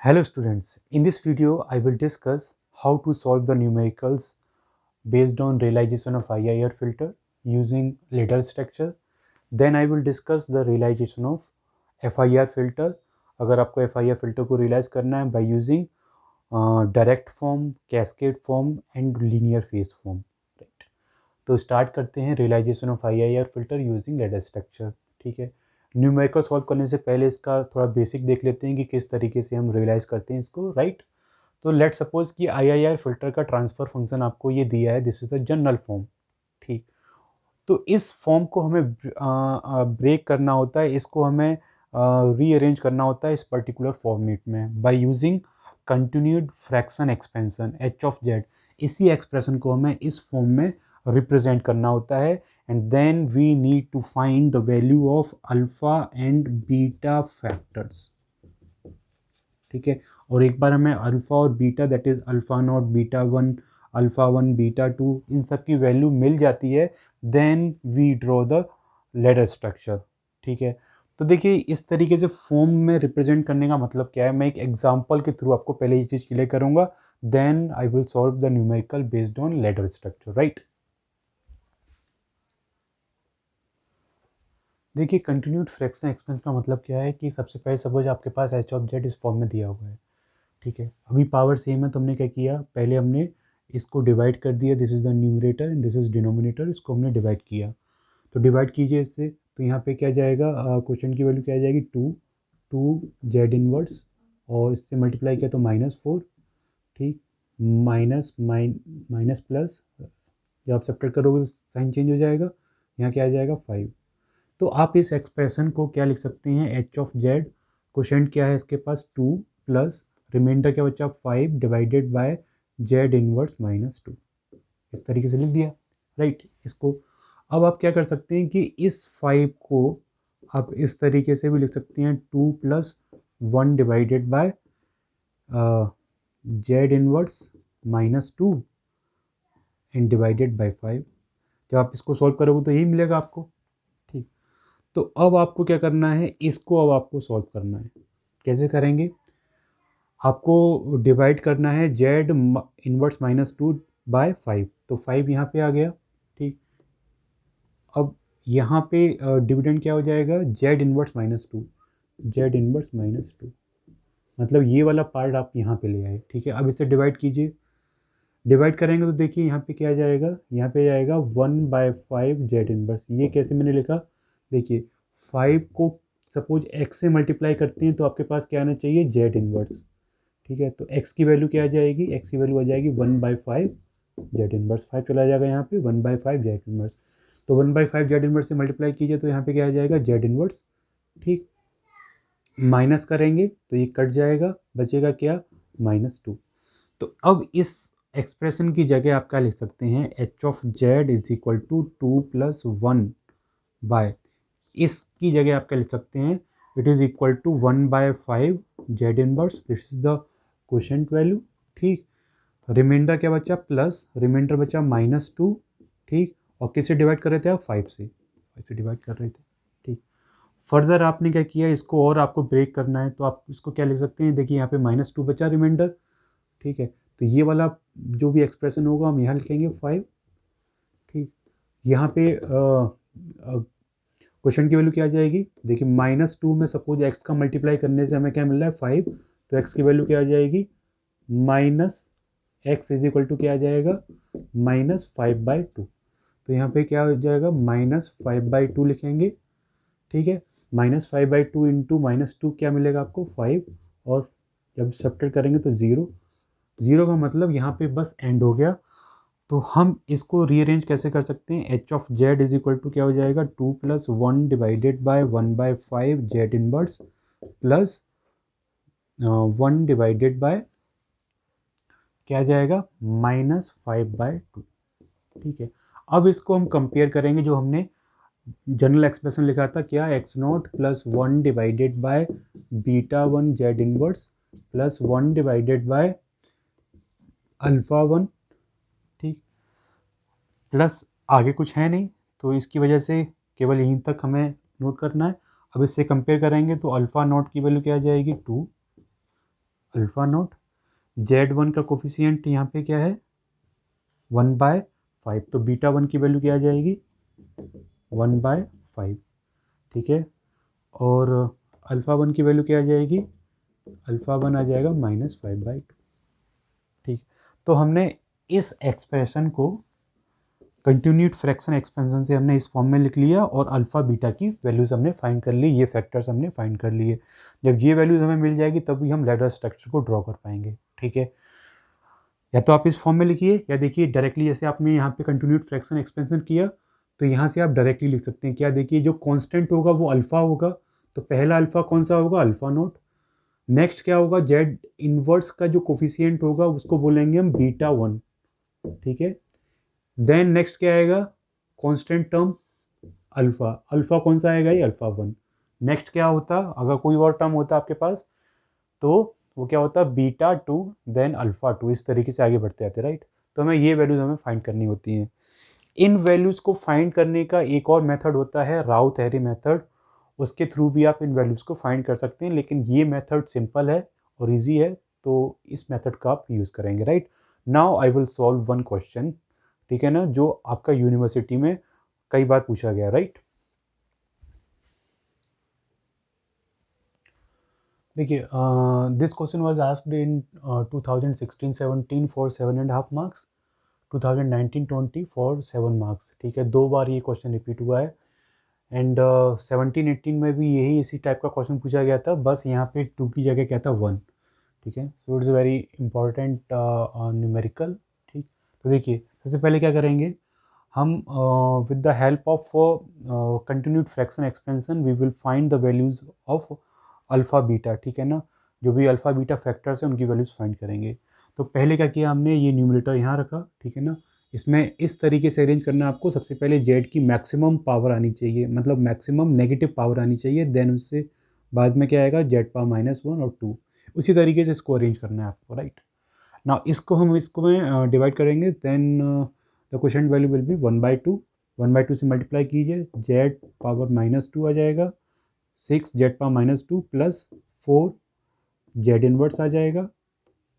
Hello students, in this video I will discuss how to solve the numericals based on realization of IIR filter using ladder structure. Then I will discuss the realization of FIR filter. अगर आपको FIR filter को realize करना है by using direct form, cascade form and linear phase form. Right. तो start करते हैं realization of IIR filter using ladder structure. ठीक है, न्यूमेरिकल सॉल्व करने से पहले इसका थोड़ा बेसिक देख लेते हैं कि किस तरीके से हम रियलाइज करते हैं इसको. राइट. तो लेट सपोज कि IIR फिल्टर का ट्रांसफर फंक्शन आपको ये दिया है, this is the general form. ठीक, तो इस फॉर्म को हमें ब्रेक करना होता है, इसको हमें रीअरेंज करना होता है इस पर्टिकुलर फॉर्मेट में by using continued fraction expansion H of Z. इसी एक्सप्रेशन को हमें इस फॉर्म में रिप्रेजेंट करना होता है and then we need to find the value of alpha and beta factors. ठीक है, और एक बार हमें अल्फा और beta that is alpha nought, beta one, alpha one, beta two, इन सब की वैल्यू मिल जाती है, then we draw the ladder structure. ठीक है, तो देखिए इस तरीके से फॉर्म में रिप्रेजेंट करने का मतलब क्या है, मैं एक एग्जांपल के थ्रू आपको पहले ये चीज़ क्लियर करूंगा, then I will solve the numerical based on ladder structure. Right. देखिए कंटिन्यूड फ्रैक्शन एक्सपेंस का मतलब क्या है कि सबसे पहले सपोज आपके पास एच ऑफ जेड इस फॉर्म में दिया हुआ है. ठीक है, अभी पावर सेम है तो हमने क्या किया, पहले हमने इसको डिवाइड कर दिया, this is the numerator and this is denominator, इसको हमने डिवाइड किया. तो डिवाइड कीजिए इससे, तो यहाँ पे क्या जाएगा, क्वेश्चन की वैल्यू क्या आ जाएगी, टू जेड इनवर्स, और इससे मल्टीप्लाई किया तो -4. ठीक, माइनस प्लस, जब आप सब्ट्रैक्ट करोगे तो साइन चेंज हो जाएगा, यहाँ क्या आ जाएगा 5. तो आप इस एक्सप्रेशन को क्या लिख सकते हैं, एच ऑफ जेड, क्वेश्चन क्या है इसके पास 2 प्लस रिमाइंडर क्या बचा 5 डिवाइडेड बाय जेड इनवर्स -2. इस तरीके से लिख दिया. राइट. इसको अब आप क्या कर सकते हैं कि इस 5 को आप इस तरीके से भी लिख सकते हैं, 2 plus 1 divided bye Z inverse -2 and divided by 5. जब आप इसको सॉल्व करोगे तो यही मिलेगा आपको. ठीक, तो अब आपको क्या करना है, इसको अब आपको सॉल्व करना है. कैसे करेंगे, आपको डिवाइड करना है जेड इनवर्स -2 बाय 5, तो 5 यहाँ पे आ गया. ठीक, अब यहाँ पे डिविडेंड क्या हो जाएगा, जेड इनवर्स -2, जेड इनवर्स -2, मतलब ये वाला पार्ट आप यहाँ पे ले आए. ठीक है, अब इसे डिवाइड कीजिए, डिवाइड करेंगे तो देखिए यहाँ पे क्या जाएगा, यहाँ पे जाएगा 1/5 जेड इनवर्स. ये कैसे मैंने लिखा, देखिए 5 को सपोज x से मल्टीप्लाई करते हैं तो आपके पास क्या आना चाहिए, जेड इनवर्स. ठीक है, तो x की वैल्यू क्या आ जाएगी, x की वैल्यू आ जाएगी 1/5 जेड इनवर्स. 5 चला जाएगा यहाँ पे, 1/5 जेड इनवर्स. तो 1/5 जेड इनवर्स से मल्टीप्लाई कीजिए तो यहाँ पे क्या आ जाएगा, जेड इनवर्स. ठीक, माइनस करेंगे तो ये कट जाएगा, बचेगा क्या, -2. तो अब इस एक्सप्रेशन की जगह आप क्या लिख सकते हैं, H of Z is equal to 2 plus 1 by, इसकी जगह आप क्या लिख सकते हैं, it is equal to 1/5 Z inverse, this is the quotient value. ठीक, रिमाइंडर क्या बचा, प्लस रिमाइंडर बचा -2. ठीक, और किससे डिवाइड कर रहे थे आप, 5 से डिवाइड कर रहे थे. ठीक, फर्दर आपने क्या किया, इसको और आपको ब्रेक करना है तो आप इसको क्या लिख सकते हैं, देखिए यहाँ पे -2 बचा रिमाइंडर. ठीक है, तो ये वाला जो भी एक्सप्रेशन होगा हम यहाँ लिखेंगे 5. ठीक, यहाँ पे क्वेश्चन की वैल्यू क्या आ जाएगी, देखिए -2 में सपोज x का मल्टीप्लाई करने से हमें क्या मिल रहा है 5, तो x की वैल्यू क्या आ जाएगी, minus X is equal to क्या आ जाएगा, -5/2. तो यहाँ पे क्या हो जाएगा, -5/2 लिखेंगे. ठीक है, -5/2 इंटू -2 क्या मिलेगा आपको 5, और जब सब्ट्रैक्ट करेंगे तो 0. 0 का मतलब यहाँ पे बस एंड हो गया. तो हम इसको रीअरेंज कैसे कर सकते हैं, H of Z is equal to क्या हो जाएगा, 2 plus 1 divided by 1/5 Z inverse plus 1 divided by क्या जाएगा, -5/2. ठीक है, अब इसको हम कंपेयर करेंगे, जो हमने जनरल एक्सप्रेशन लिखा था क्या, x0 plus 1 divided by beta 1 Z inverse plus 1 divided by alpha 1. ठीक, प्लस आगे कुछ है नहीं, तो इसकी वजह से केवल यहीं तक हमें नोट करना है. अब इससे कंपेयर करेंगे तो अल्फ़ा नॉट की वैल्यू क्या आ जाएगी 2, अल्फ़ा नॉट, Z1 का कोफिशिएंट यहाँ पे क्या है 1/5, तो बीटा 1 की वैल्यू क्या आ जाएगी 1/5, ठीक है। और अल्फ़ा 1 की वैल्यू क्या आ जाएगी, अल्फ़ा 1 आ जाएगा -5/2, ठीक। तो हमने इस एक्सप्रेशन को कंटिन्यूड फ्रैक्शन एक्सपेंशन से हमने इस फॉर्म में लिख लिया और अल्फ़ा बीटा की वैल्यूज़ हमने फाइंड कर ली, ये फैक्टर्स हमने फाइंड कर लिए। जब ये वैल्यूज़ हमें मिल जाएगी तभी हम लैडर स्ट्रक्चर को ड्रॉ कर पाएंगे, ठीक है। या तो आप इस फॉर्म में लिखिए या देखिए डायरेक्टली, जैसे आपने यहाँ पे कंटिन्यूड फ्रैक्शन एक्सपेंशन किया तो यहाँ से आप डायरेक्टली लिख सकते हैं। क्या देखिए, जो कांस्टेंट होगा वो अल्फ़ा होगा, तो पहला अल्फ़ा कौन सा होगा, अल्फ़ा नॉट। नेक्स्ट क्या होगा, जेड इनवर्स का जो कोफिशिएंट होगा उसको बोलेंगे हम बीटा 1, ठीक है। देन नेक्स्ट क्या आएगा, कांस्टेंट टर्म अल्फ़ा, अल्फ़ा कौन सा आएगा, ये अल्फ़ा 1। नेक्स्ट क्या होता, अगर कोई और टर्म होता आपके पास तो वो क्या होता है बीटा 2 देन अल्फ़ा 2, इस तरीके से आगे बढ़ते जाते, राइट। तो हमें ये वैल्यूज़ हमें फाइंड करनी होती हैं। इन वैल्यूज़ को फाइंड करने का एक और मेथड होता है राउथ हैरी मेथड, उसके थ्रू भी आप इन वैल्यूज़ को फाइंड कर सकते हैं, लेकिन ये मेथड सिंपल है और ईजी है, तो इस मेथड का आप यूज़ करेंगे, right. Now I will solve one question, ठीक है ना, जो आपका यूनिवर्सिटी में कई बार पूछा गया, राइट। देखिए, this question was asked in 2016-17 for 7.5 marks, 2019-20 for 7 marks, ठीक है। 2 बार ये क्वेश्चन रिपीट हुआ है एंड 17-18 में भी यही इसी टाइप का क्वेश्चन पूछा गया था, बस यहाँ पे 2 की जगह क्या था 1, ठीक है। So it's very important numerical, ठीक। तो देखिए सबसे पहले क्या करेंगे हम, with the help of continued fraction expansion we will find the values of alpha beta, ठीक है ना। जो भी अल्फ़ा बीटा फैक्टर्स हैं उनकी वैल्यूज़ फाइंड करेंगे। तो पहले क्या किया हमने, ये न्यूमरेटर यहाँ रखा, ठीक है ना। इसमें इस तरीके से अरेंज करना है आपको, सबसे पहले जेड की मैक्सिमम पावर आनी चाहिए, मतलब मैक्सिमम नेगेटिव पावर आनी चाहिए, देन उससे बाद में क्या आएगा जेड पावर -1 और 2, उसी तरीके से इसको अरेंज करना है आपको, राइट। ना इसको में डिवाइड करेंगे, then the question value will be 1/2, 1/2 से मल्टीप्लाई कीजिए, जेड पावर -2 आ जाएगा, 6 Z power -2 plus 4 Z inverse आ जाएगा,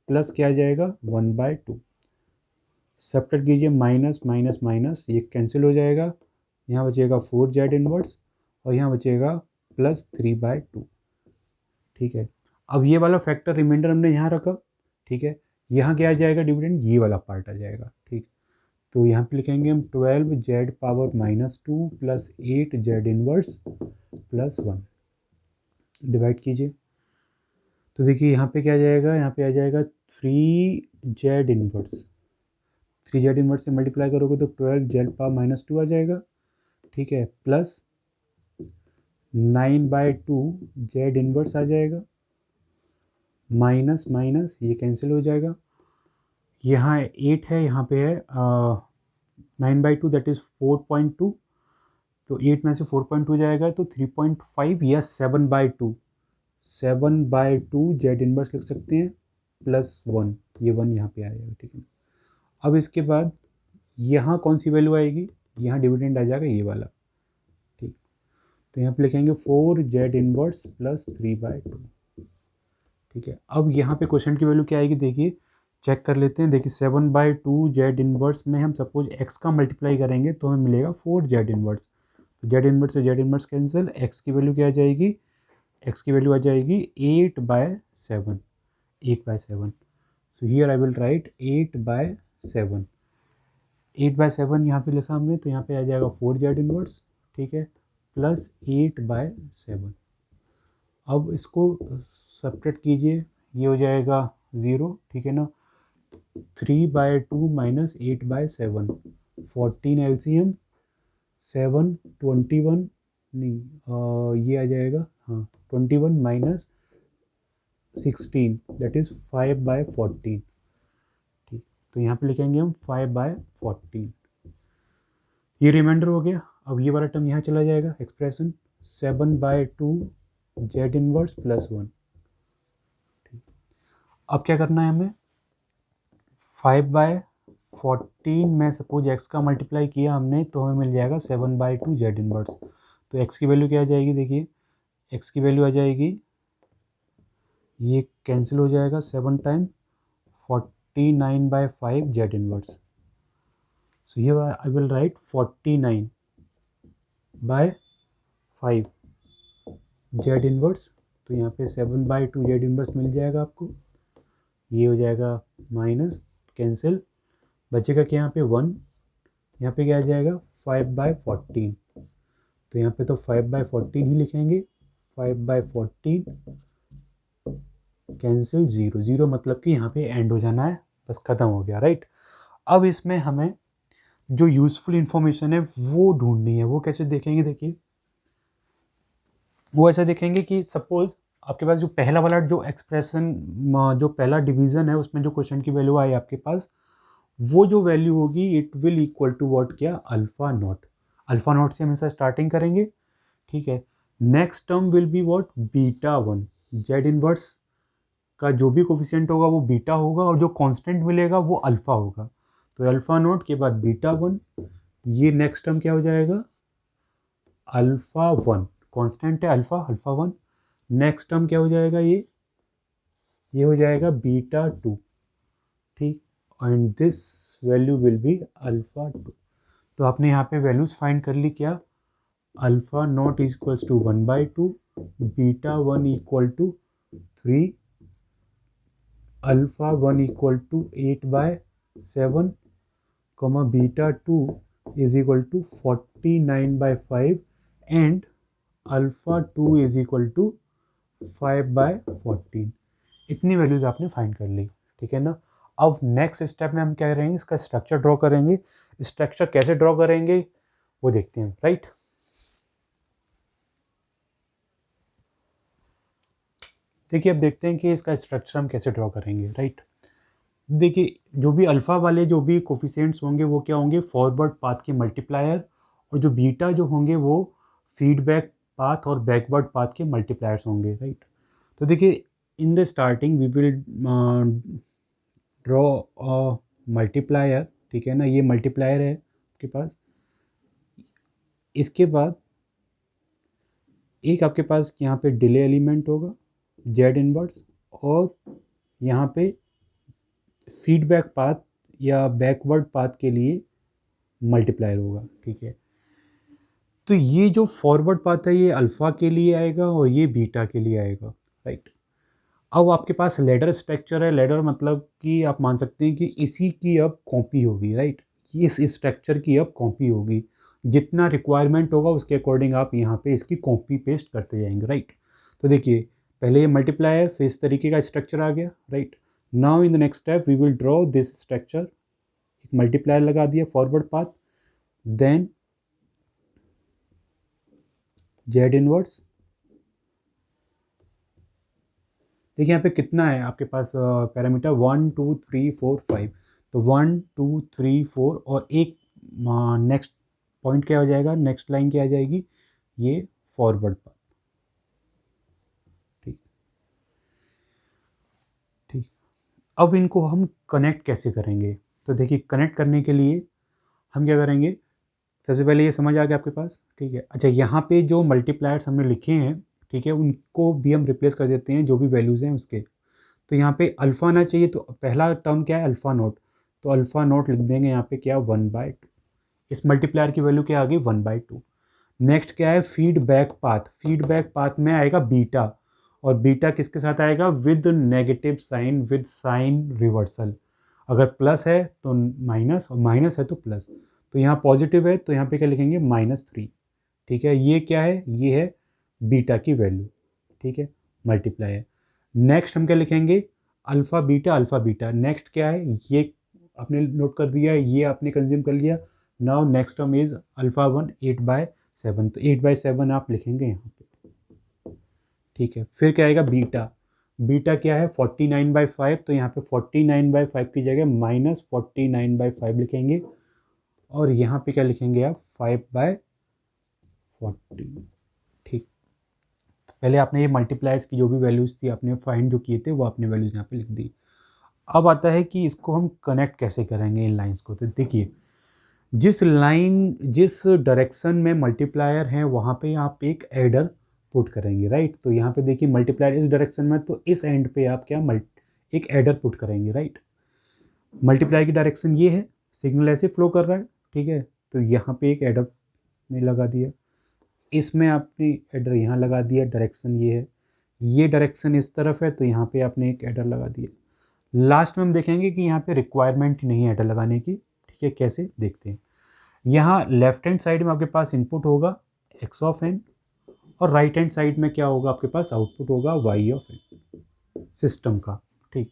प्लस क्या आ जाएगा 1/2, सब्ट्रैक्ट कीजिए, माइनस माइनस माइनस ये कैंसिल हो जाएगा, यहाँ बचेगा 4 जेड इनवर्स और यहाँ बचेगा +3/2, ठीक है। अब ये वाला फैक्टर रिमाइंडर हमने यहाँ रखा, ठीक है। यहाँ क्या आ जाएगा डिविडेंड, ये वाला पार्ट आ जाएगा, ठीक। तो यहाँ पे लिखेंगे हम 12 Z power -2 plus 8 Z inverse plus 1, divide कीजिए। तो देखिए यहाँ पे क्या आ जाएगा, यहाँ पे आ जाएगा 3 जेड इनवर्स, 3 जेड इनवर्स से मल्टीप्लाई करोगे तो 12 जेड पावर -2 आ जाएगा, ठीक है, प्लस 9/2 जेड इनवर्स आ जाएगा, माइनस माइनस ये कैंसिल हो जाएगा, यहाँ 8 है, यहाँ पे है 9/2 दैट इज़ 4.2, तो 8 में से 4.2 जाएगा तो 3.5 या 7/2, 7/2 जेड इनवर्स लिख सकते हैं प्लस 1, ये 1 यहाँ पे आएगा, ठीक है। अब इसके बाद यहाँ कौन सी वैल्यू आएगी, यहाँ डिविडेंड आ जाएगा ये वाला, ठीक। तो यहाँ पे लिखेंगे 4 जेड इनवर्स प्लस 3/2, ठीक है। अब यहाँ पे क्वेश्चन की वैल्यू क्या आएगी, देखिए चेक कर लेते हैं। देखिए 7/2 जेड इनवर्स में हम सपोज एक्स का मल्टीप्लाई करेंगे तो हमें मिलेगा 4 जेड इनवर्स, तो जेड इनवर्स से जेड इनवर्स कैंसिल, एक्स की वैल्यू क्या आ जाएगी, एक्स की वैल्यू आ जाएगी 8/7, 8/7। So here I will right 8/7, 8/7 यहाँ पे लिखा हमने, तो यहाँ पे आ जाएगा 4 जेड इनवर्स, ठीक है, प्लस 8/7। अब इसको सब्ट्रैक्ट कीजिए, ये हो जाएगा 0, ठीक है ना। 3/2 माइनस 8/7, 14 एलसीएम 7 21, नहीं ये आ जाएगा, हाँ 21 माइनस 16 दैट इज़ 5/14, ठीक। तो यहाँ पे लिखेंगे हम 5/14, ये रिमाइंडर हो गया। अब ये वाला टर्म यहाँ चला जाएगा, एक्सप्रेशन 7/2 जेड इनवर्स प्लस 1, ठीक। अब क्या करना है हमें, 5/14 में सपोज एक्स का मल्टीप्लाई किया हमने तो हमें मिल जाएगा 7/2 जेड इनवर्स, तो एक्स की वैल्यू क्या आ जाएगी, देखिए एक्स की वैल्यू आ जाएगी ये कैंसिल हो जाएगा 7 टाइम 49/5 जेड इनवर्स। सो ये I will write 49/5 Z inverse. तो यहाँ पे 7/2 जेड इनवर्स मिल जाएगा आपको। ये हो जाएगा माइनस कैंसिल, बचेगा क्या यहाँ पे 1, यहाँ पे क्या आ जाएगा 5/14। तो यहाँ पे तो 5/14 ही लिखेंगे। 5/14 कैंसिल 0 0, मतलब कि यहाँ पे एंड हो जाना है, बस ख़त्म हो गया, राइट। अब इसमें हमें जो यूज़फुल इंफॉर्मेशन है वो ढूंढनी है। वो कैसे देखेंगे, देखिए वो ऐसा देखेंगे कि सपोज आपके पास जो पहला वाला जो एक्सप्रेशन, जो पहला डिवीज़न है उसमें जो क्वेश्चन की वैल्यू आई आपके पास, वो जो वैल्यू होगी it will equal to what, क्या, अल्फ़ा नॉट। अल्फ़ा नॉट से हमेशा स्टार्टिंग करेंगे, ठीक है। Next term will be what, beta 1। Z inverse का जो भी कोफिशिएंट होगा वो बीटा होगा और जो कांस्टेंट मिलेगा वो अल्फ़ा होगा। तो अल्फ़ा नॉट के बाद बीटा 1, ये नेक्स्ट टर्म क्या हो जाएगा, अल्फ़ा 1। कांस्टेंट है अल्फ़ा, अल्फ़ा 1। नेक्स्ट टर्म क्या हो जाएगा, ये हो जाएगा बीटा 2, ठीक। And this value will B alpha 2। तो आपने यहाँ पे वैल्यूज फाइंड कर ली, क्या, alpha naught is equals to 1/2, beta 1 equal to 3, alpha 1 equal to 8/7, comma beta 2 is equal to 49/5 and alpha 2 is equal to 5/14। इतनी वैल्यूज आपने फाइंड कर ली, ठीक है ना। अब नेक्स्ट स्टेप में हम क्या करेंगे, इसका स्ट्रक्चर ड्रॉ करेंगे। स्ट्रक्चर कैसे ड्रॉ करेंगे वो देखते हैं, राइट। देखिए अब देखते हैं कि इसका स्ट्रक्चर हम कैसे ड्रॉ करेंगे, राइट। देखिए जो भी अल्फ़ा वाले जो भी कोफिशिएंट्स होंगे वो क्या होंगे, फॉरवर्ड पाथ के मल्टीप्लायर, और जो बीटा जो होंगे वो फीडबैक पाथ और बैकवर्ड पाथ के मल्टीप्लायर्स होंगे, राइट। तो देखिए in the starting we will draw a multiplier, ठीक है ना। ये मल्टीप्लायर है आपके पास। इसके बाद एक आपके पास यहाँ पे डिले एलिमेंट होगा जेड इनवर्स, और यहाँ पे फीडबैक पाथ या बैकवर्ड पाथ के लिए मल्टीप्लायर होगा, ठीक है। तो ये जो फॉरवर्ड पाथ है ये अल्फ़ा के लिए आएगा और ये बीटा के लिए आएगा, राइट। अब आपके पास लेडर स्ट्रक्चर है। लेडर मतलब कि आप मान सकते हैं कि इसी की अब कॉपी होगी, राइट। इस स्ट्रक्चर की अब कॉपी होगी। जितना रिक्वायरमेंट होगा उसके अकॉर्डिंग आप यहाँ पे इसकी कॉपी पेस्ट करते जाएंगे, राइट। तो देखिए पहले ये मल्टीप्लायर, फिर इस तरीके का स्ट्रक्चर आ गया, right. Now in the next step we will draw this structure. एक मल्टीप्लायर लगा दिया forward path, then Z inverse. देखिए यहाँ पे कितना है आपके पास पैरामीटर, 1 2 3 4 5। तो 1 2 3 4 और एक नेक्स्ट पॉइंट क्या हो जाएगा, नेक्स्ट लाइन क्या आ जाएगी, ये फॉरवर्ड पाथ, ठीक ठीक। अब इनको हम कनेक्ट कैसे करेंगे, तो देखिए कनेक्ट करने के लिए हम क्या करेंगे, सबसे पहले ये समझ आ गया आपके पास, ठीक है। अच्छा यहाँ पे जो मल्टीप्लायर्स हमने लिखे हैं, ठीक है, उनको भी हम रिप्लेस कर देते हैं जो भी वैल्यूज़ हैं उसके। तो यहाँ पे अल्फ़ा आना चाहिए, तो पहला टर्म क्या है, अल्फ़ा नोट। तो अल्फ़ा नोट लिख देंगे यहाँ पे क्या, 1/2। इस मल्टीप्लायर की वैल्यू क्या आ गई, 1/2। नेक्स्ट क्या है, फीडबैक पाथ। फीडबैक पाथ में आएगा बीटा, और बीटा किसके साथ आएगा, with negative sign, with sign reversal. अगर प्लस है तो माइनस, और माइनस है तो प्लस। तो यहाँ पॉजिटिव है तो यहाँ पे क्या लिखेंगे, -3, ठीक है। ये क्या है, ये है बीटा की वैल्यू, ठीक है, मल्टीप्लाई। नेक्स्ट हम क्या लिखेंगे, alpha beta, alpha beta. Next क्या है, ये आपने नोट कर दिया, ये आपने कंज्यूम कर लिया। Now next term is alpha 1 8/7। तो 8/7 आप लिखेंगे यहाँ पे, ठीक है। फिर क्या आएगा, बीटा। बीटा क्या है, 49/5। तो यहाँ पे 49/5 की जगह -49/5 लिखेंगे, और यहाँ पे क्या लिखेंगे आप, 5/40, ठीक। पहले आपने ये मल्टीप्लायर्स की जो भी वैल्यूज़ थी आपने फाइंड जो किए थे वो आपने वैल्यूज़ यहाँ पे लिख दी। अब आता है कि इसको हम कनेक्ट कैसे करेंगे इन लाइंस को। तो देखिए जिस डायरेक्शन में मल्टीप्लायर है वहाँ पे आप एक एडर पुट करेंगे, राइट। तो यहाँ पे देखिए मल्टीप्लायर इस डायरेक्शन में, तो इस एंड पे आप क्या एक एडर पुट करेंगे, राइट। मल्टीप्लायर की डायरेक्शन ये है, सिग्नल ऐसे फ्लो कर रहा है, ठीक है। तो यहाँ पे एक एडर में लगा दिया, इसमें आपने एडर यहाँ लगा दिया, डायरेक्शन ये है, ये डायरेक्शन इस तरफ है, तो यहाँ पे आपने एक एडर लगा दिया। लास्ट में हम देखेंगे कि यहाँ पे रिक्वायरमेंट नहीं है एडर लगाने की, ठीक है। कैसे देखते हैं, यहाँ लेफ्ट हैंड साइड में आपके पास इनपुट होगा x ऑफ n, और राइट हैंड साइड में क्या होगा, आपके पास आउटपुट होगा y ऑफ n सिस्टम का, ठीक।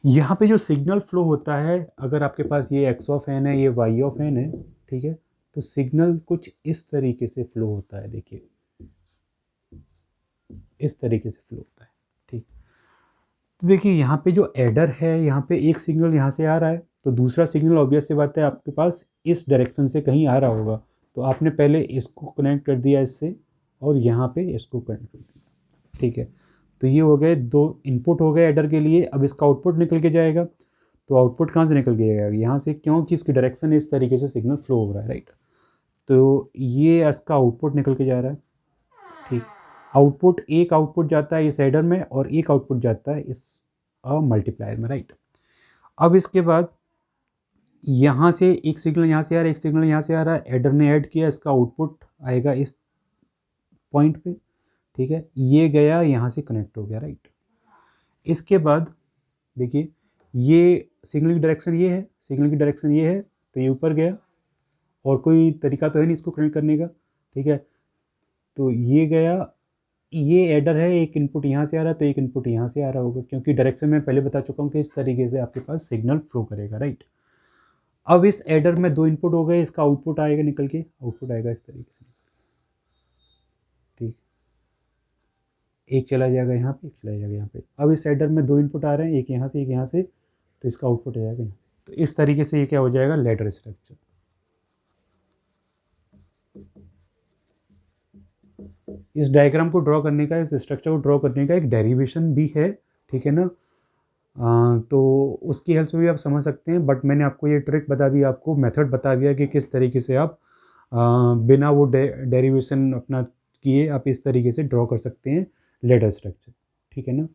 यहाँ पे जो सिग्नल फ्लो होता है, अगर आपके पास ये x ऑफ n है, ये y ऑफ n है, ठीक है, तो सिग्नल कुछ इस तरीके से फ्लो होता है, देखिए इस तरीके से फ्लो होता है, ठीक। तो देखिए यहाँ पे जो एडर है, यहाँ पे एक सिग्नल यहाँ से आ रहा है, तो दूसरा सिग्नल ऑब्वियस सी बात है आपके पास इस डायरेक्शन से कहीं आ रहा होगा, तो आपने पहले इसको कनेक्ट कर दिया इससे, और यहाँ पे इसको कनेक्ट कर दिया, ठीक है। तो ये हो गए दो इनपुट हो गए एडर के लिए। अब इसका आउटपुट निकल के जाएगा, तो आउटपुट कहाँ से निकल के जाएगा, यहाँ से, क्योंकि इसकी डायरेक्शन इस तरीके से सिग्नल फ्लो हो रहा है, राइट। तो ये इसका आउटपुट निकल के जा रहा है, ठीक। आउटपुट, एक आउटपुट जाता है इस एडर में और एक आउटपुट जाता है इस मल्टीप्लायर में, राइट। अब इसके बाद यहाँ से एक सिग्नल यहाँ से आ रहा है, एक सिग्नल यहाँ से आ रहा है, एडर ने ऐड किया, इसका आउटपुट आएगा इस पॉइंट पे, ठीक है। ये गया यहाँ से कनेक्ट हो गया, राइट। इसके बाद देखिए ये सिग्नल की डायरेक्शन ये है, सिग्नल की डायरेक्शन ये है, तो ये ऊपर गया, और कोई तरीका तो है नहीं इसको कनेक्ट करने का, ठीक है। तो ये गया, ये एडर है, एक इनपुट यहाँ से आ रहा है, तो एक इनपुट यहाँ से आ रहा होगा, क्योंकि डायरेक्शन में पहले बता चुका हूँ कि इस तरीके से आपके पास सिग्नल फ्लो करेगा, राइट। अब इस एडर में दो इनपुट हो गए, इसका आउटपुट आएगा निकल के, आउटपुट आएगा इस तरीके से, ठीक। एक चला जाएगा यहाँ पे, एक चला जाएगा यहाँ पे। अब इस एडर में दो इनपुट आ रहे हैं, एक यहाँ से एक यहाँ से, तो इसका आउटपुट आ जाएगा यहाँ से। तो इस तरीके से ये क्या हो जाएगा, लैडर स्ट्रक्चर। इस डायग्राम को ड्रॉ करने का, इस स्ट्रक्चर को ड्रॉ करने का एक डेरिवेशन भी है, ठीक है ना। तो उसकी हेल्प से भी आप समझ सकते हैं, बट मैंने आपको ये ट्रिक बता दी, आपको मेथड बता दिया कि किस तरीके से आप बिना वो डेरिवेशन अपना किए आप इस तरीके से ड्रॉ कर सकते हैं लेडर स्ट्रक्चर, ठीक है ना।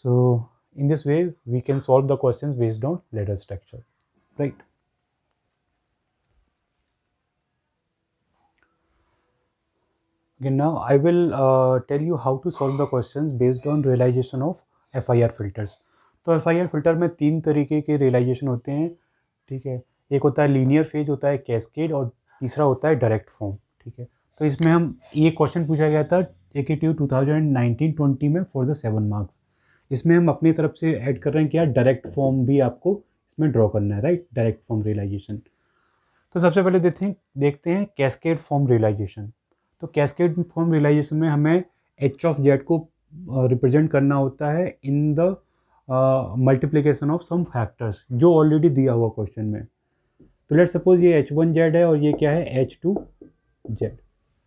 So in this way we can solve the questions based on ladder structure, right. Okay, now I will tell you how to solve the questions based on realization of FIR filters. तो FIR filter में तीन तरीके के realisation होते हैं, ठीक है। एक होता है लीनियर फेज, होता है कैस्केड, और तीसरा होता है डायरेक्ट फॉर्म, ठीक है। तो इसमें हम, ये क्वेश्चन पूछा गया था AKTU 2019-20 में फॉर द 7 मार्क्स। इसमें हम अपनी तरफ से ऐड कर रहे हैं क्या, डायरेक्ट फॉर्म भी आपको इसमें ड्रॉ करना है, राइट, डायरेक्ट फॉर्म रियलाइजेशन। तो सबसे पहले देखते हैं कैस्केड फॉर्म रियलाइजेशन। तो कैस्केड फॉर्म रियलाइजेशन में हमें एच ऑफ जेड को रिप्रेजेंट करना होता है in the multiplication of some factors, जो ऑलरेडी दिया हुआ क्वेश्चन में। तो लेट सपोज ये H1Z है और ये क्या है, H2Z,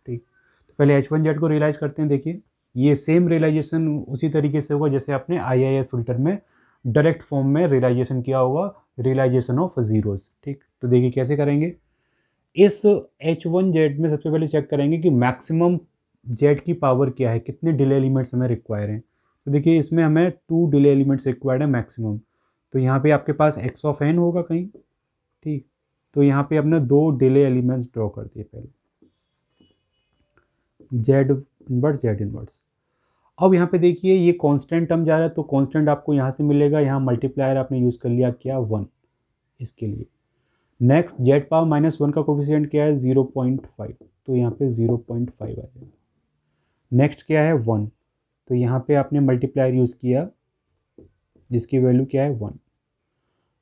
ठीक। तो पहले H1Z को रियलाइज करते हैं। देखिए ये सेम रियलाइजेशन उसी तरीके से होगा जैसे आपने IIR फिल्टर में डायरेक्ट फॉर्म में रियलाइजेशन किया होगा, रियलाइजेशन ऑफ जीरोस, ठीक। तो देखिए कैसे करेंगे। इस H1Z में सबसे पहले चेक करेंगे कि मैक्सिमम Z की पावर क्या है, कितने डिले एलिमेंट्स हमें रिक्वायर हैं। तो देखिए इसमें हमें 2 डिले एलिमेंट्स रिक्वायर्ड है मैक्सिमम। तो यहाँ पे आपके पास x ऑफ n होगा कहीं, ठीक। तो यहाँ पे हमने 2 डिले एलिमेंट्स ड्रॉ कर दिए पहले, Z इनवर्स। अब यहाँ पे देखिए ये कांस्टेंट टर्म जा रहा है, तो कांस्टेंट आपको यहाँ से मिलेगा, यहाँ मल्टीप्लायर आपने यूज़ कर लिया क्या, 1 इसके लिए। नेक्स्ट Z पावर -1 का कोफिशिएंट क्या है, 0.5, तो यहाँ पे 0.5 आ जाएगा। नेक्स्ट क्या है, 1, तो यहाँ पे आपने मल्टीप्लायर यूज़ किया जिसकी वैल्यू क्या है, 1।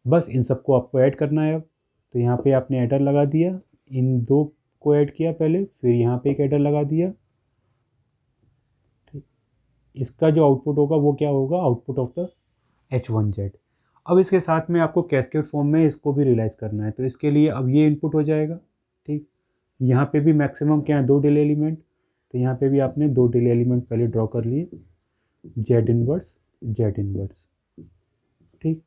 बस इन सबको आपको ऐड करना है अब। तो यहाँ पे आपने एडर लगा दिया, इन दो को ऐड किया पहले, फिर यहाँ पे एक एडर लगा दिया, ठीक। इसका जो आउटपुट होगा वो क्या होगा, आउटपुट ऑफ द H1Z। अब इसके साथ में आपको कैस्केड फॉर्म में इसको भी रियलाइज़ करना है, तो इसके लिए अब ये इनपुट हो जाएगा, ठीक। यहाँ पे भी मैक्सिमम क्या है, 2 डिले एलिमेंट, तो यहाँ पे भी आपने 2 डिले एलिमेंट पहले ड्रॉ कर लिए, Z इनवर्स, ठीक।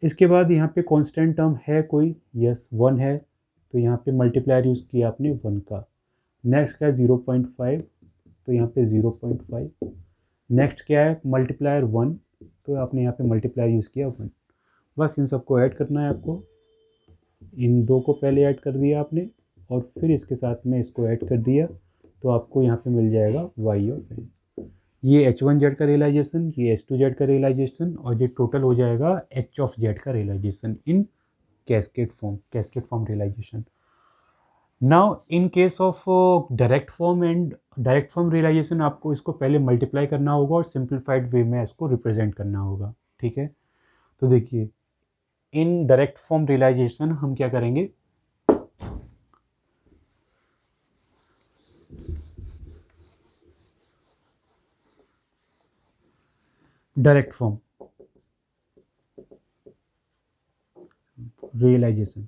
इसके बाद यहाँ पे कांस्टेंट टर्म है कोई, यस 1 है, तो यहाँ पे मल्टीप्लायर यूज़ किया आपने 1 का। नेक्स्ट क्या है 0.5, तो यहाँ पे 0.5। नेक्स्ट क्या है मल्टीप्लायर 1, तो आपने यहाँ पे मल्टीप्लायर यूज़ किया 1। बस इन सबको ऐड करना है आपको। इन दो को पहले ऐड कर दिया आपने और फिर इसके साथ में इसको ऐड कर दिया, तो आपको यहाँ पे मिल जाएगा y ऑफ n। ये H1Z का रियलाइजेशन, ये H2Z का रियलाइजेशन, और ये टोटल हो जाएगा H ऑफ Z का realization in cascade form realization. Now in case of direct form realization आपको इसको पहले मल्टीप्लाई करना होगा और सिंप्लीफाइड वे में इसको रिप्रेजेंट करना होगा, ठीक है। तो देखिए इन डायरेक्ट फॉर्म रियलाइजेशन हम क्या करेंगे, डायरेक्ट फॉर्म रियलाइजेशन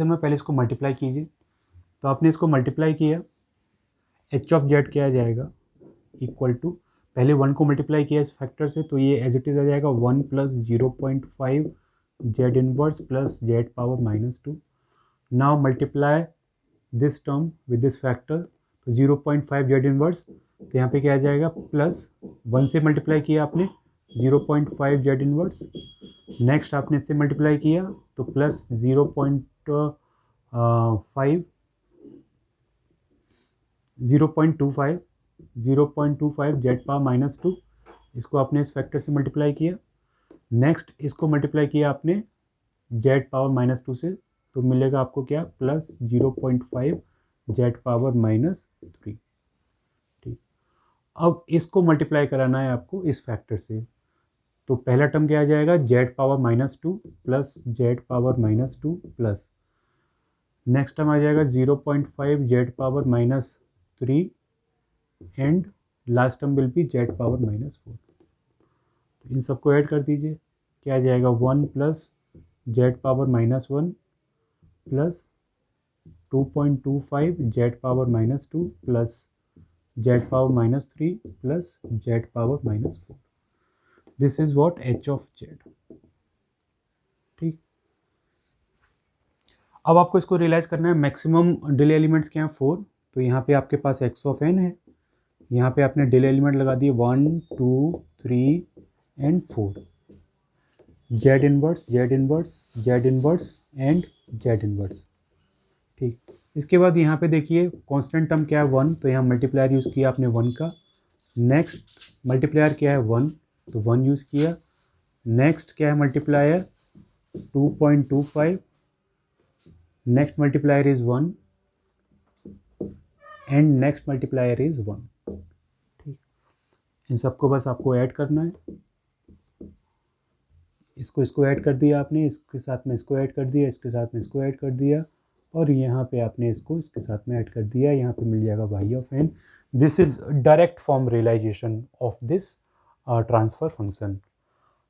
में पहले इसको मल्टीप्लाई कीजिए। तो आपने इसको मल्टीप्लाई किया, एच ऑफ जेड क्या आ जाएगा इक्वल टू, पहले 1 को मल्टीप्लाई किया इस फैक्टर से, तो ये एज इट इज आ जाएगा 1 plus 0.5 Z inverse plus Z power -2। Now multiply this term with this factor, तो 0.5 जेड इनवर्स, तो यहाँ पे क्या आ जाएगा प्लस 1 से मल्टीप्लाई किया आपने 0.5 जेड इनवर्स, नेक्स्ट आपने इससे मल्टीप्लाई किया तो प्लस 0.25 जेड पावर -2, इसको आपने इस फैक्टर से मल्टीप्लाई किया। नेक्स्ट इसको मल्टीप्लाई किया आपने जेड पावर -2 से, तो मिलेगा आपको क्या प्लस 0.5 जेड पावर -3। ठीक, अब इसको मल्टीप्लाई कराना है आपको इस फैक्टर से, तो पहला टर्म क्या आ जाएगा Z power -2 plus Z power -2 plus next term आ जाएगा 0.5 Z power -3 and last term will be Z power -4। तो इन सबको ऐड कर दीजिए, क्या आ जाएगा 1 plus Z power -1 plus 2.25 Z power -2 plus Z power -3 plus Z power -4। This is what H of Z. ठीक, अब आपको इसको रियलाइज करना है। मैक्सिमम डिले एलिमेंट्स क्या हैं 4, तो यहाँ पे आपके पास एक्स ऑफ एन है, यहाँ पे आपने डिले एलिमेंट लगा दिए 1 2 3 and 4, Z inverse Z inverse Z inverse and Z inverse. ठीक, इसके बाद यहाँ पे देखिए कांस्टेंट टर्म क्या है 1, तो यहाँ मल्टीप्लायर यूज़ किया आपने 1 का। नेक्स्ट मल्टीप्लायर क्या है 1, तो 1 यूज़ किया। नेक्स्ट क्या है multiplier 2.25, next multiplier is 1 and next multiplier is 1। ठीक, इन सबको बस आपको ऐड करना है, इसको ऐड कर दिया आपने, इसके साथ में इसको ऐड कर दिया, इसके साथ में इसको ऐड कर दिया, और यहाँ पे आपने इसको इसके साथ में ऐड कर दिया, यहाँ पे मिल जाएगा y of n। This is direct form realization of this transfer function.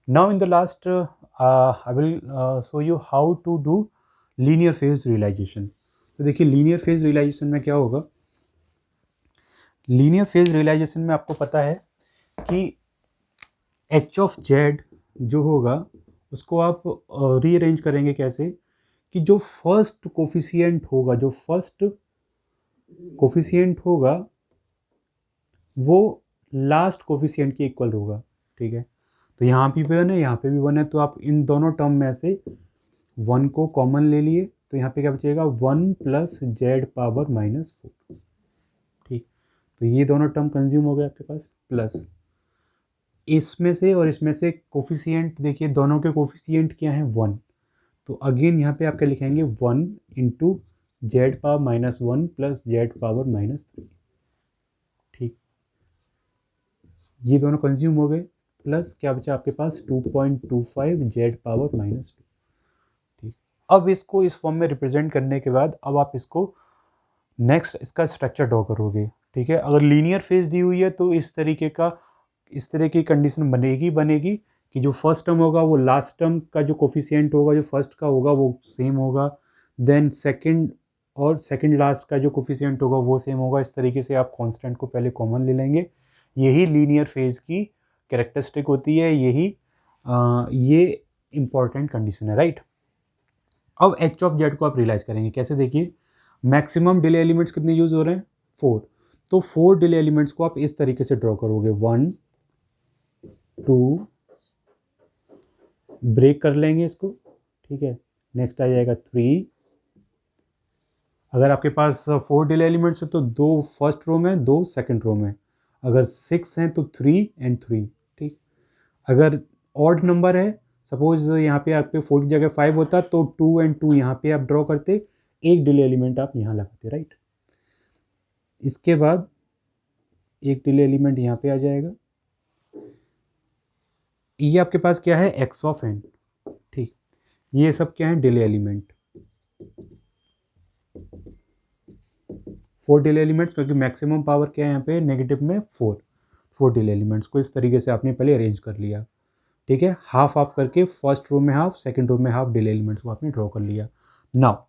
Now in the last I will show you how to do linear phase realization. तो देखिए लीनियर फेज रियलाइजेशन में क्या होगा, लीनियर फेज रियलाइजेशन में आपको पता है कि एच ऑफ जेड जो होगा उसको आप रीअरेंज करेंगे कैसे, कि जो फर्स्ट कोफिशिएंट होगा वो लास्ट कोफिशिएंट के इक्वल होगा। ठीक है, तो यहाँ भी 1 है, यहाँ पे भी 1 है, तो आप इन दोनों टर्म में से 1 को कॉमन ले लिए, तो यहाँ पे क्या बचेगा 1 प्लस जेड पावर -4। ठीक, तो ये दोनों टर्म कंज्यूम हो गए आपके पास, प्लस इसमें से और इसमें से कोफिशिएंट देखिए, दोनों के कोफिशिएंट क्या हैं 1, तो अगेन यहाँ पे आप क्या लिखेंगे 1 into Z power -1 plus Z power -3। ठीक, ये दोनों कंज्यूम हो गए, प्लस क्या बचा आपके पास 2.25 जेड पावर -2। ठीक, अब इसको इस फॉर्म में रिप्रेजेंट करने के बाद अब आप इसको नेक्स्ट इसका स्ट्रक्चर ड्रॉ करोगे। ठीक है, अगर लीनियर फेज दी हुई है तो इस तरह की कंडीशन बनेगी कि जो फर्स्ट टर्म होगा वो लास्ट टर्म का जो कोफिशिएंट होगा जो फर्स्ट का होगा वो सेम होगा, देन सेकंड लास्ट का जो कोफिशिएंट होगा वो सेम होगा। इस तरीके से आप कांस्टेंट को पहले कॉमन ले लेंगे। यही लीनियर फेज की कैरेक्टरिस्टिक होती है, ये इंपॉर्टेंट कंडीशन है, राइट। अब एच ऑफ जेड को आप रियलाइज करेंगे कैसे, देखिए मैक्सिमम डिले एलिमेंट्स कितने यूज हो रहे हैं, 4। तो 4 डिले एलिमेंट्स को आप इस तरीके से ड्रॉ करोगे, 1 2, ब्रेक कर लेंगे इसको, ठीक है। नेक्स्ट आ जाएगा 3। अगर आपके पास 4 डिले एलिमेंट्स है तो 2 फर्स्ट रो में, 2 सेकंड रो में। अगर 6 हैं तो 3 एंड 3, ठीक। अगर ऑड नंबर है, सपोज यहाँ पे आपके 4 की जगह 5 होता तो 2 एंड 2 यहाँ पे आप ड्रॉ करते, एक डिले एलिमेंट आप यहाँ लगाते, राइट। इसके बाद एक डिले एलिमेंट यहाँ पे आ जाएगा, ये आपके पास क्या है, एक्स ऑफ एन, ठीक। ये सब क्या है, डिले एलिमेंट, 4 डिले एलिमेंट्स, क्योंकि मैक्सिमम पावर क्या है यहाँ पे नेगेटिव में 4 डिले एलिमेंट्स को इस तरीके से आपने पहले अरेंज कर लिया, ठीक है। हाफ हाफ करके फर्स्ट रो में हाफ, सेकंड रो में हाफ डिले एलिमेंट्स को आपने ड्रॉ कर लिया। नाउ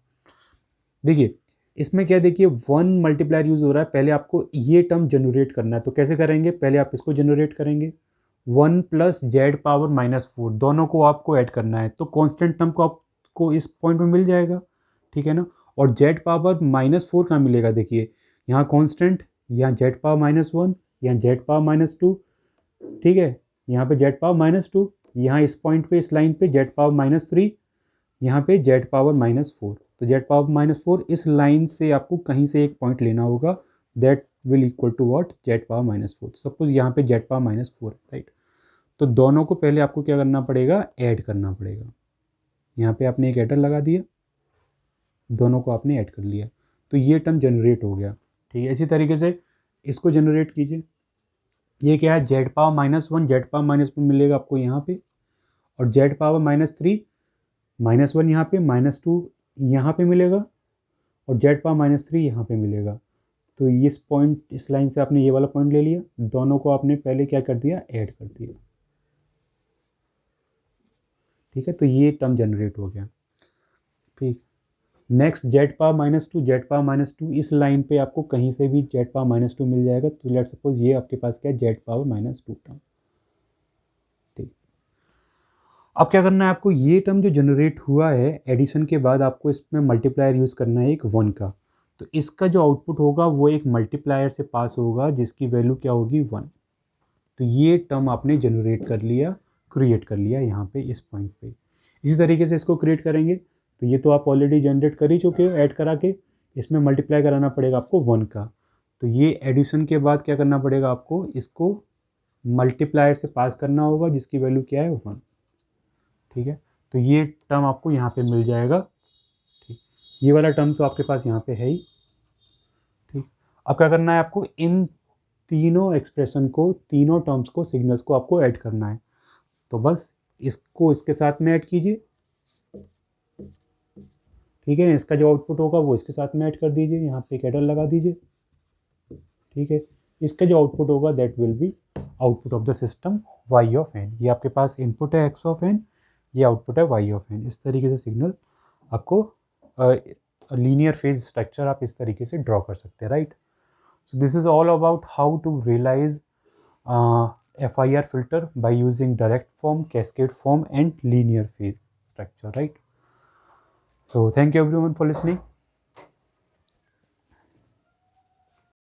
देखिए इसमें क्या, देखिए 1 मल्टीप्लायर यूज हो रहा है, पहले आपको ये टर्म जनरेट करना है, तो कैसे करेंगे, पहले आप इसको जनरेट करेंगे, 1 प्लस जेड पावर -4, दोनों को आपको ऐड करना है, तो कांस्टेंट टर्म को आपको इस पॉइंट में मिल जाएगा, ठीक है ना। और जेड पावर -4 कहाँ मिलेगा, देखिए यहाँ कांस्टेंट, यहाँ जेड पावर -1, यहाँ जेड पावर -2, ठीक है। यहाँ पे जेड पावर -2, यहाँ इस पॉइंट पे, इस लाइन पे जेड पावर -3, यहाँ पे जेड पावर -4, तो जेड पावर -4 इस लाइन से आपको कहीं से एक पॉइंट लेना होगा, that will equal to what, Z power -4। Suppose यहाँ पे जेड पावर -4, राइट। तो दोनों को पहले आपको क्या करना पड़ेगा, ऐड करना पड़ेगा। यहाँ पे आपने एक एडर लगा दिया, दोनों को आपने ऐड कर लिया, तो ये टर्म जनरेट हो गया, ठीक है। इसी तरीके से इसको जनरेट कीजिए, ये क्या है, जेड पावर -1, जेड पावर -1 मिलेगा आपको यहाँ पे, और जेड पावर -3, -1 यहाँ पे, -2 यहाँ पे मिलेगा, और जेड पावर -3 यहाँ पे मिलेगा। तो इस पॉइंट, इस लाइन से आपने ये वाला पॉइंट ले लिया, दोनों को आपने पहले क्या कर दिया, ऐड कर दिया, ठीक है। तो ये टर्म जनरेट हो गया, ठीक। Next Z power -2, Z power -2 इस लाइन पे आपको कहीं से भी जेड पावर -2 मिल जाएगा, तो लेट सपोज ये आपके पास क्या है, जेड पावर -2 टर्म, ठीक। अब क्या करना है आपको, ये टर्म जो जनरेट हुआ है एडिशन के बाद, आपको इसमें मल्टीप्लायर यूज़ करना है एक 1 का, तो इसका जो आउटपुट होगा वो एक मल्टीप्लायर से पास होगा जिसकी वैल्यू क्या होगी, 1। तो ये टर्म आपने जनरेट कर लिया, क्रिएट कर लिया यहाँ पे इस पॉइंट पे। इसी तरीके से इसको क्रिएट करेंगे, तो ये तो आप ऑलरेडी जनरेट कर ही चुके हो ऐड करा के, इसमें मल्टीप्लाई कराना पड़ेगा आपको 1 का, तो ये एडिशन के बाद क्या करना पड़ेगा आपको, इसको मल्टीप्लायर से पास करना होगा जिसकी वैल्यू क्या है, 1, ठीक है। तो ये टर्म आपको यहाँ पे मिल जाएगा, ठीक। ये वाला टर्म तो आपके पास यहाँ पे है ही, ठीक। अब क्या करना है आपको, इन तीनों एक्सप्रेशन को, तीनों टर्म्स को, सिग्नल्स को आपको ऐड करना है, तो बस इसको इसके साथ में ऐड कीजिए, ठीक है। इसका जो आउटपुट होगा वो इसके साथ में ऐड कर दीजिए, यहाँ पे एक एडर लगा दीजिए, ठीक है। इसका जो आउटपुट होगा that will be output of the system y of n। ये आपके पास इनपुट है x ऑफ n, ये आउटपुट है y ऑफ n। इस तरीके से सिग्नल आपको लीनियर फेज स्ट्रक्चर आप इस तरीके से ड्रॉ कर सकते हैं, right. So this is all about how to realize FIR filter by using direct form, cascade form and linear phase structure, right? So thank you everyone for listening.